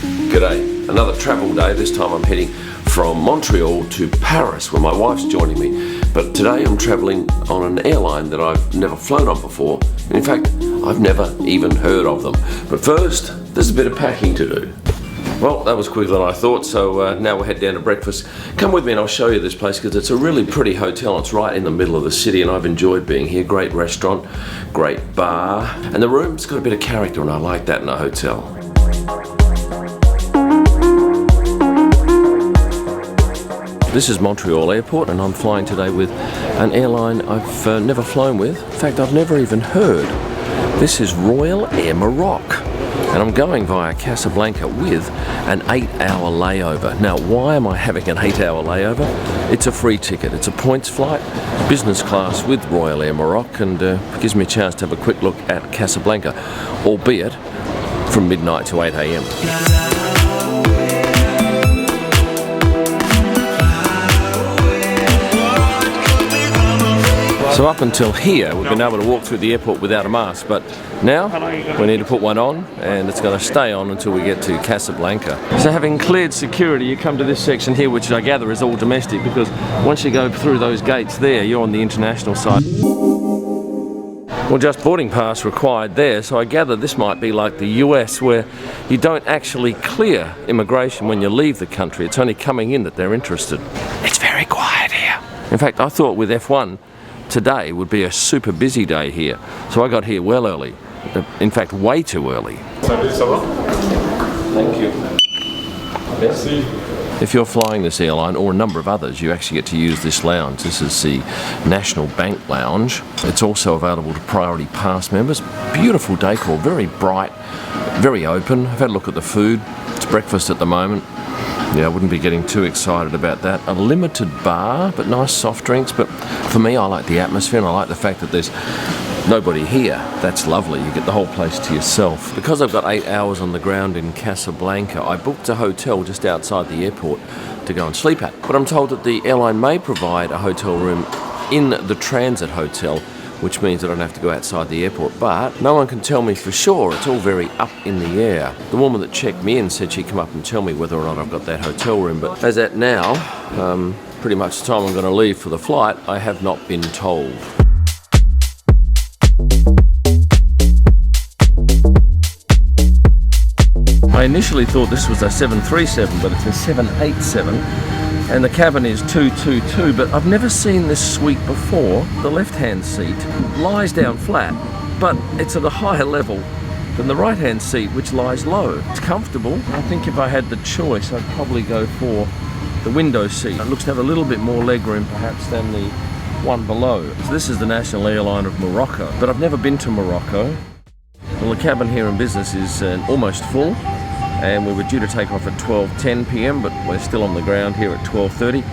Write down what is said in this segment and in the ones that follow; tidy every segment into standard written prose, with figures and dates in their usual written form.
G'day, another travel day. This time I'm heading from Montreal to Paris where my wife's joining me. But today I'm travelling on an airline that I've never flown on before. In fact, I've never even heard of them. But first, there's a bit of packing to do. Well, that was quicker than I thought, so now we'll head down to breakfast. Come with me and I'll show you this place because it's a really pretty hotel. It's right in the middle of the city and I've enjoyed being here. Great restaurant, great bar, and the room's got a bit of character and I like that in a hotel. This is Montreal Airport and I'm flying today with an airline I've never flown with. In fact, I've never even heard. This is Royal Air Maroc. And I'm going via Casablanca with an 8-hour layover. Now, why am I having an 8-hour layover? It's a free ticket. It's a points flight, business class with Royal Air Maroc, and gives me a chance to have a quick look at Casablanca, albeit from midnight to 8 a.m. So up until here, we've been able to walk through the airport without a mask, but now we need to put one on, and it's going to stay on until we get to Casablanca. So having cleared security, you come to this section here, which I gather is all domestic, because once you go through those gates there, you're on the international side. Well, just boarding pass required there, so I gather this might be like the US, where you don't actually clear immigration when you leave the country. It's only coming in that they're interested. It's very quiet here. In fact, I thought with F1, today would be a super busy day here, so I got here well early. In fact, way too early. Thank you. Merci. If you're flying this airline or a number of others, you actually get to use this lounge. This is the National Bank Lounge. It's also available to Priority Pass members. Beautiful decor, very bright, very open. I've had a look at the food. It's breakfast at the moment. Yeah, I wouldn't be getting too excited about that. A limited bar, but nice soft drinks. But for me, I like the atmosphere and I like the fact that there's nobody here. That's lovely. You get the whole place to yourself. Because I've got 8 hours on the ground in Casablanca, I booked a hotel just outside the airport to go and sleep at. But I'm told that the airline may provide a hotel room in the transit hotel, which means I don't have to go outside the airport, but no one can tell me for sure. It's all very up in the air. The woman that checked me in said she'd come up and tell me whether or not I've got that hotel room, but as at now, pretty much the time I'm going to leave for the flight, I have not been told. I initially thought this was a 737, but it's a 787. And the cabin is 222, but I've never seen this suite before. The left-hand seat lies down flat, but it's at a higher level than the right-hand seat, which lies low. It's comfortable. I think if I had the choice, I'd probably go for the window seat. It looks to have a little bit more legroom, perhaps, than the one below. So this is the national airline of Morocco, but I've never been to Morocco. Well, the cabin here in business is almost full. And we were due to take off at 12:10 p.m, but we're still on the ground here at 12:30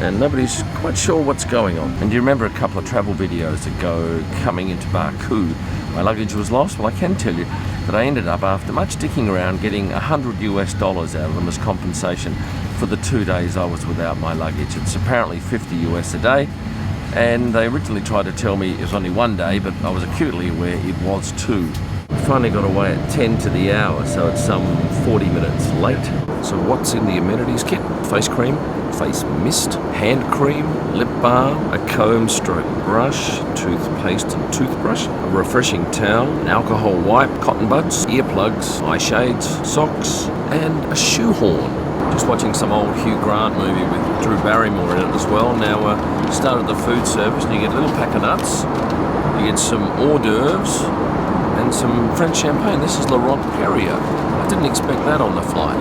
and nobody's quite sure what's going on. And do you remember a couple of travel videos ago coming into Baku? My luggage was lost. Well, I can tell you that I ended up, after much dicking around, getting $100 US out of them as compensation for the 2 days I was without my luggage. It's apparently 50 US a day, and they originally tried to tell me it was only 1 day, but I was acutely aware it was 2. Finally got away at 10 to the hour, so it's some 40 minutes late. So what's in the amenities kit? Face cream, face mist, hand cream, lip balm, a comb stroke brush, toothpaste and toothbrush, a refreshing towel, an alcohol wipe, cotton buds, earplugs, eye shades, socks, and a shoehorn. Just watching some old Hugh Grant movie with Drew Barrymore in it as well. Now started the food service and you get a little pack of nuts, you get some hors d'oeuvres, and some French champagne. This is Laurent Perrier. I didn't expect that on the flight.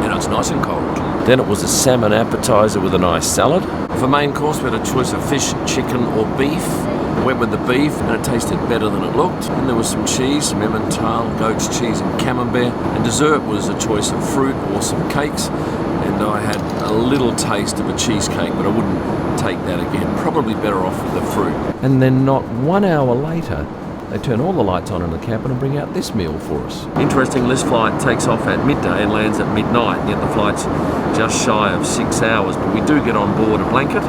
And it's nice and cold. Then it was a salmon appetizer with a nice salad. For main course, we had a choice of fish, chicken or beef. I went with the beef and it tasted better than it looked. And there was some cheese, some Emmental, goat's cheese and camembert. And dessert was a choice of fruit or some cakes. And I had a little taste of a cheesecake, but I wouldn't take that again. Probably better off with the fruit. And then not 1 hour later, they turn all the lights on in the cabin and bring out this meal for us. Interesting, this flight takes off at midday and lands at midnight, yet the flight's just shy of 6 hours. But we do get on board a blanket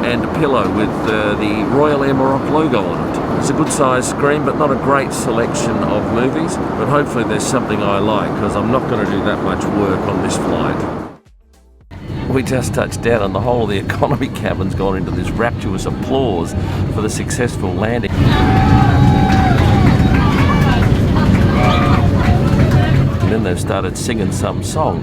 and a pillow with the Royal Air Maroc logo on it. It's a good sized screen, but not a great selection of movies, but hopefully there's something I like, because I'm not going to do that much work on this flight. We just touched down and the whole of the economy cabin's gone into this rapturous applause for the successful landing. And then they've started singing some song.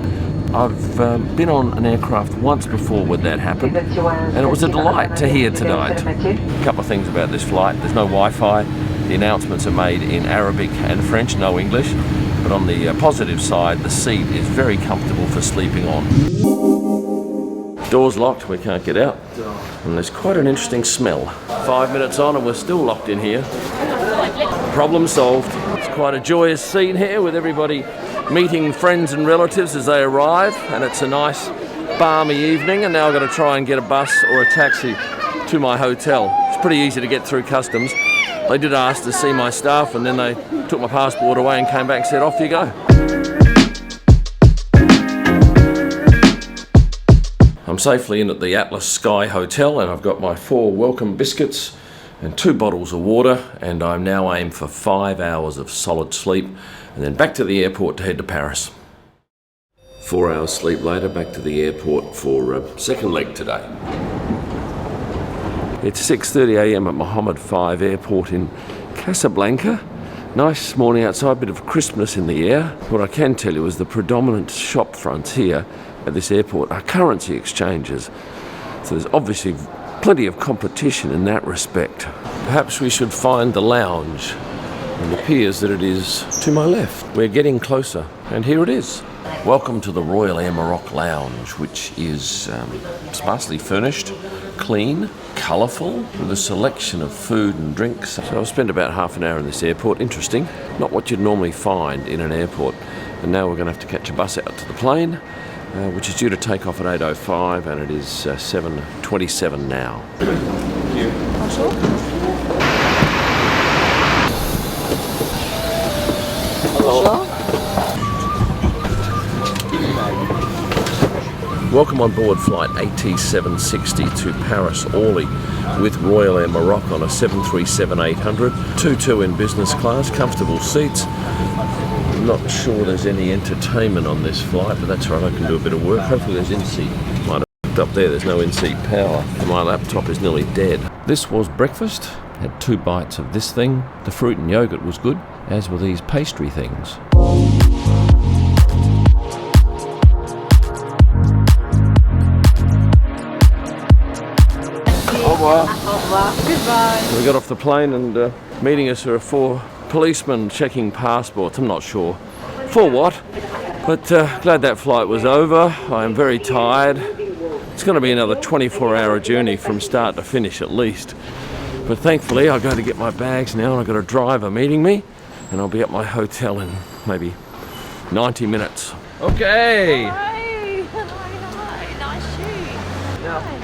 I've been on an aircraft once before when that happened, and it was a delight to hear tonight. A couple of things about this flight. There's no Wi-Fi. The announcements are made in Arabic and French, no English. But on the positive side, the seat is very comfortable for sleeping on. Door's locked, we can't get out. And there's quite an interesting smell. 5 minutes on and we're still locked in here. Problem solved. It's quite a joyous scene here with everybody meeting friends and relatives as they arrive, and it's a nice balmy evening, and now I've got to try and get a bus or a taxi to my hotel. It's pretty easy to get through customs. They did ask to see my stuff, and then they took my passport away and came back and said, off you go. I'm safely in at the Atlas Sky Hotel, and I've got my 4 welcome biscuits and 2 bottles of water, and I'm now aimed for 5 hours of solid sleep, and then back to the airport to head to Paris. 4 hours sleep later, back to the airport for second leg today. It's 6:30 a.m. at Mohammed V Airport in Casablanca. Nice morning outside, bit of crispness in the air. What I can tell you is the predominant shop fronts here at this airport are currency exchanges. So there's obviously plenty of competition in that respect. Perhaps we should find the lounge. It appears that it is to my left. We're getting closer, and here it is. Welcome to the Royal Air Maroc Lounge, which is sparsely furnished, clean, colourful, with a selection of food and drinks. So I've spent about half an hour in this airport. Interesting, not what you'd normally find in an airport. And now we're going to have to catch a bus out to the plane, which is due to take off at 8:05, and it is 7:27 now. Thank you. Bonjour. Hello. Welcome on board flight AT760 to Paris Orly with Royal Air Maroc on a 737-800, 2-2 in business class, comfortable seats. I'm not sure there's any entertainment on this flight, but that's right, I can do a bit of work. Hopefully there's in-seat. Might have looked up there, there's no in-seat power. My laptop is nearly dead. This was breakfast. Had 2 bites of this thing. The fruit and yogurt was good, as were these pastry things. Au revoir. Au revoir. Goodbye. We got off the plane, and meeting us are 4 policemen checking passports. I'm not sure for what, but glad that flight was over. I am very tired. It's going to be another 24-hour journey from start to finish at least. But thankfully I've got to get my bags now, and I've got a driver meeting me, and I'll be at my hotel in maybe 90 minutes. Okay. Hi. Hi. Nice shoes. Yeah.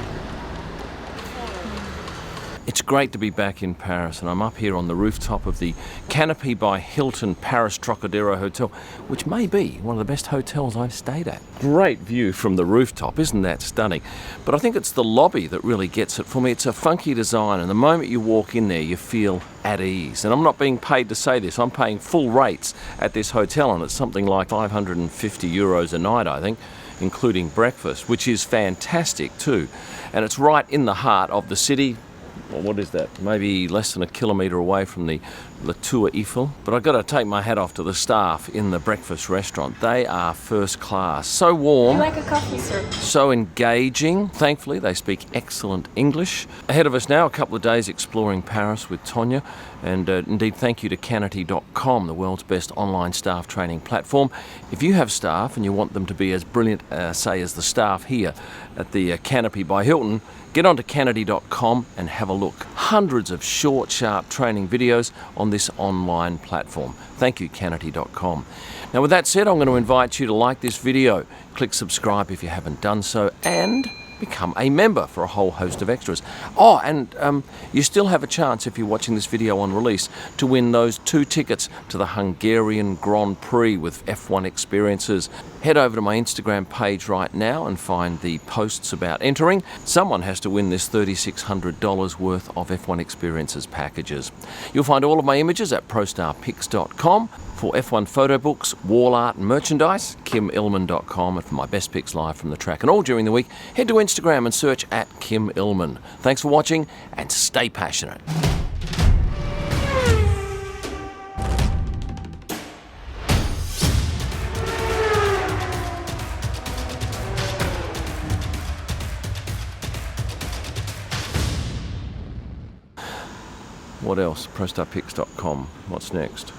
It's great to be back in Paris, and I'm up here on the rooftop of the Canopy by Hilton Paris Trocadero Hotel, which may be one of the best hotels I've stayed at. Great view from the rooftop, isn't that stunning? But I think it's the lobby that really gets it for me. It's a funky design, and the moment you walk in there, you feel at ease. And I'm not being paid to say this, I'm paying full rates at this hotel, and it's something like 550 euros a night, I think, including breakfast, which is fantastic too. And it's right in the heart of the city. Well, what is that? Maybe less than a kilometre away from the Tour Eiffel. But I've got to take my hat off to the staff in the breakfast restaurant. They are first class. So warm. Would you like a coffee, sir? So engaging. Thankfully, they speak excellent English. Ahead of us now, a couple of days exploring Paris with Tonya. And indeed, thank you to Canity.com, the world's best online staff training platform. If you have staff and you want them to be as brilliant, say, as the staff here at the Canopy by Hilton, get onto Canity.com and have a look. Hundreds of short, sharp training videos on this online platform. Thank you, Canity.com. Now, with that said, I'm going to invite you to like this video, click subscribe if you haven't done so, and become a member for a whole host of extras. Oh, and you still have a chance, if you're watching this video on release, to win those 2 tickets to the Hungarian Grand Prix with F1 experiences. Head over to my Instagram page right now and find the posts about entering. Someone has to win this $3,600 worth of F1 experiences packages. You'll find all of my images at prostarpics.com. For F1 photo books, wall art and merchandise, kimillman.com. And for my best pics live from the track and all during the week, head to Instagram and search at Kim Illman. Thanks for watching and stay passionate. What else? prostarpics.com. What's next?